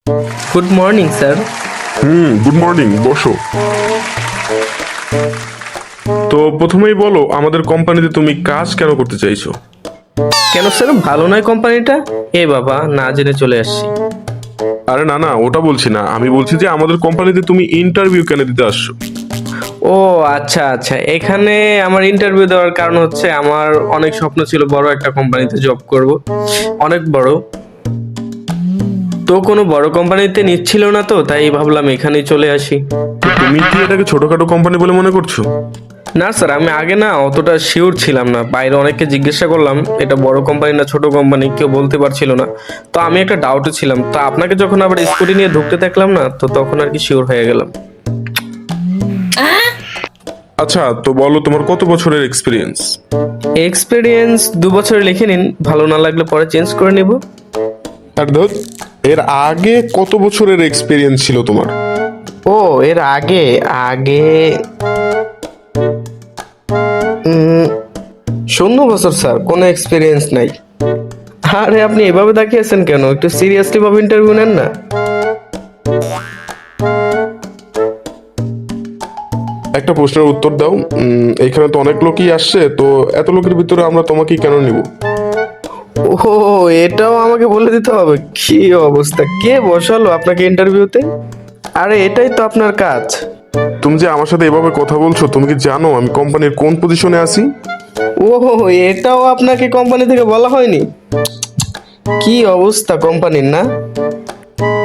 Good morning sir. Good morning, বসো। তো প্রথমেই বলো, আমাদের কোম্পানিতে তুমি কাজ কেন করতে চাইছো? কেন স্যার, ভালো নয় কোম্পানিটা? এ বাবা, না জেনে চলে আসছি। আরে না না, ওটা বলছি না, আমি বলছি যে আমাদের কোম্পানিতে তুমি ইন্টারভিউ কেন দিতে আসছো? ও আচ্ছা আচ্ছা, এখানে আমার ইন্টারভিউ দেওয়ার কারণ হচ্ছে আমার অনেক স্বপ্ন ছিল বড় একটা কোম্পানিতে জব করব, অনেক বড়। তো কোনো বড় কোম্পানিতে নিচ্ছিল না, তো তাই ভাবলাম এখানেই চলে আসি। তো তুমি কি এটাকে ছোটখাটো কোম্পানি বলে মনে করছো? না স্যার, আমি আগে না অতটা শিওর ছিলাম না, বাইরে অনেককে জিজ্ঞাসা করলাম এটা বড় কোম্পানি না ছোট কোম্পানি, কেউ বলতে পারছিল না। তো আমি একটা ডাউটে ছিলাম, তো আপনাকে যখন আবার স্কুটি নিয়ে ঢুকতে দেখলাম না, তো তখন আর কি শিওর হয়ে গেলাম। আচ্ছা, তো বলো তোমার কত বছরের এক্সপিরিয়েন্স? এক্সপিরিয়েন্স 2 বছরে লিখে নিন, ভালো না লাগলে পরে চেঞ্জ করে নিব। আর ধর, এর আগে কত বছরের এক্সপিরিয়েন্স ছিল তোমার? ও এর আগে আগে 0 বছর স্যার, কোনো এক্সপিরিয়েন্স নাই। আরে আপনি এভাবে তাকিয়েছেন কেন? একটু সিরিয়াসলি ভাবে ইন্টারভিউ নেন না। একটা প্রশ্নের উত্তর দাও। এখানে তো অনেক লোকই আসছে, তো এত লোকের ভিতরে আমরা তোমাকেই কেন নিব? ও এটাও আমাকে বলে দিতে হবে? কি অবস্থা, কে বসালো আপনাকে ইন্টারভিউতে? আরে এটাই তো আপনার কাজ। তুমি যে আমার সাথে এভাবে কথা বলছো, তুমি কি জানো আমি কোম্পানির কোন পজিশনে আছি? ও এটাও আপনাকে কোম্পানি থেকে বলা হয়নি? কি অবস্থা কোম্পানির, না?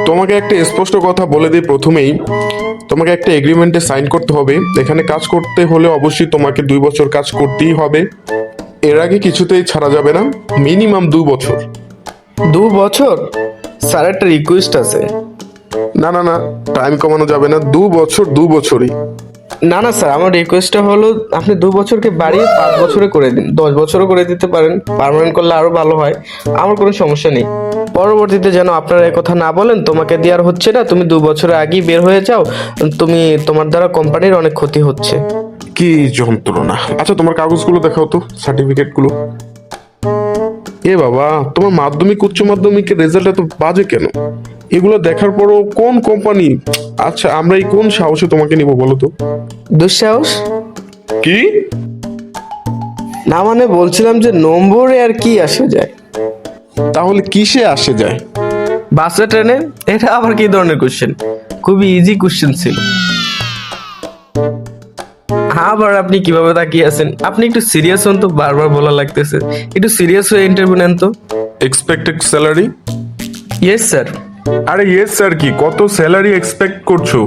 তোমাকে একটা স্পষ্ট কথা বলে দিই প্রথমেই, তোমাকে একটা এগ্রিমেন্টে সাইন করতে হবে। এখানে কাজ করতে হলে অবশ্যই তোমাকে 2 বছর কাজ করতেই হবে। এর আগে কিছুতেই ছাড়া যাবে না, মিনিমাম 2 বছর। 2 বছর? স্যার একটা রিকোয়েস্ট আছে। না না না, টাইম কমানো যাবে না, 2 বছর, 2 বছরই। না না স্যার, আমার রিকোয়েস্টটা হলো আপনি 2 বছরকে বাড়িয়ে 5 বছরে করে দিন, 10 বছরও করে দিতে পারেন, পার্মানেন্ট করলে আরো ভালো হয়। আমার কোনো সমস্যা নেই। পরবর্তীতে যেন আপনারা কথা না বলেন তোমাকে দেওয়ার হচ্ছে না, তুমি 2 বছরের আগেই বের হয়ে যাও, তুমি তোমার দ্বারা কোম্পানির অনেক ক্ষতি হচ্ছে। কি যন্ত্রণা! আচ্ছা, তোমার কাগজগুলো দেখাও তো, সার্টিফিকেটগুলো। এ বাবা, তোমার মাধ্যমিক উচ্চ মাধ্যমিকের রেজাল্ট এত বাজে কেন? এগুলো দেখার পরও কোন কোম্পানি? আচ্ছা, আমরা এই কোন সাহসে তোমাকে নিব বলো তো? দুঃসাহস? কি? না মানে বলছিলাম যে নম্বরে আর কি আসে যায়? তাহলে কিসে আসে যায়? বাসে, ট্রেনে? এটা আবার কি ধরনের কোশ্চেন? খুবই ইজি কোশ্চেন ছিল। আবার আপনি কিভাবে তাকিয়ে আছেন? আপনি একটু সিরিয়াস হন তো, বারবার বলা লাগতেছে। একটু সিরিয়াস হয়ে ইন্টারভিউ নেন তো। Expected salary? Yes sir. আরে ইয়েস স্যার কি? কত স্যালারি এক্সপেক্ট করছো?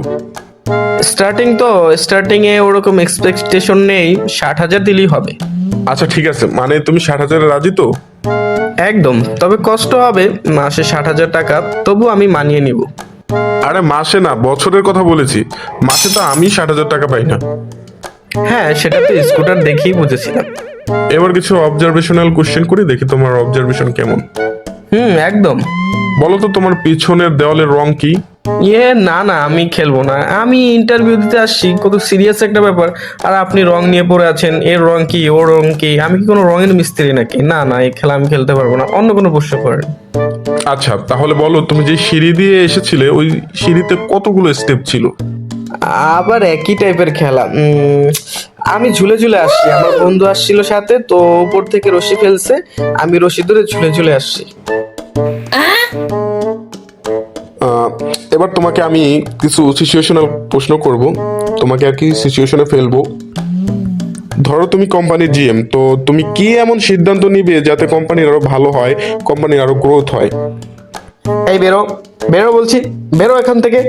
স্টার্টিং এ ওরকম এক্সপেকটেশন নেই, 60,000 দিলেই হবে। আচ্ছা ঠিক আছে, মানে তুমি 60,000-এ রাজি তো? একদম, তবে কষ্ট হবে, মাসে 60,000 টাকা, তবু আমি মানিয়ে নিব। আরে মাসে না, বছরের কথা বলেছি। মাসে তো আমি 60,000 টাকা পাই না। হ্যাঁ সেটা তো স্কুটার দেখেই বুঝেছিলাম। এবার কিছু অবজারভেশনাল কোশ্চেন করি, দেখি তোমার অবজারভেশন কেমন। একদম। বলো তো, তোমার পিছনের দেওয়ালের রং কি? না না, আমি খেলবো না, আমি ইন্টারভিউ দিতে আসছি, কত সিরিয়াস একটা ব্যাপার, আর আপনি রং নিয়ে পড়ে আছেন, এর রং কি ওর রং কি? আমি কি কোনো রঙের মিস্ত্রি নাকি? না না, এই খেলা আমি খেলতে পারবো না, অন্য কোনো প্রশ্ন করেন। আচ্ছা তাহলে বলো, তুমি যে সিঁড়ি দিয়ে এসেছিলে ওই সিঁড়িতে কতগুলো স্টেপ ছিল? আবার একই টাইপের খেলা। আমি ঝুলে ঝুলে আসছি, আমার বন্ধু আসছিল সাথে, তো উপর থেকে রশি ফেলছে, আমি রশি ধরে ঝুলে ঝুলে আসছি। এবার তোমাকে আমি কিছু সিচুয়েশনাল প্রশ্ন করব, তোমাকে আর কি সিচুয়েশনে ফেলবো। ধরো তুমি কোম্পানির জিএম, তো তুমি কি এমন সিদ্ধান্ত নিবে যাতে কোম্পানির আরো ভালো হয়, কোম্পানির আরো গ্রোথ হয়? এই বেরো, বেরো বলছি, বেরো এখান থেকে,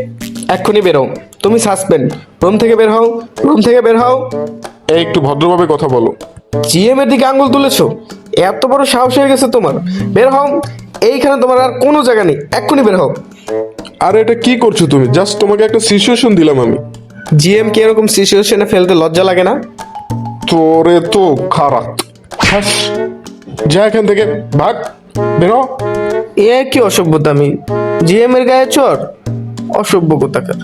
এক্ষুনি বেরো। তুমি সাসপেন্ড, রুম থেকে বের হও, রুম থেকে বের হও। এই একটু ভদ্রভাবে কথা বলো। জিএম এর দিকে আঙ্গুল তুলেছো? এত বড় সাহস হয়ে গেছে তোমার? বের হও, এইখানে তোমার আর কোনো জায়গা নেই, এক্ষুনি বের হও। আরে এটা কি করছো তুমি? জাস্ট তোমাকে একটা সিচুয়েশন দিলাম আমি। জিএম কে এরকম সিচুয়েশনে ফেলতে লজ্জা লাগে না? তোরে তো খারাপ। হ্যাঁ, যা এখান থেকে, ভাগ, বেরো। এ কি অসভ্যতা? আমি জিএম এর গায়ে চড়? অসভ্য কোথাকার।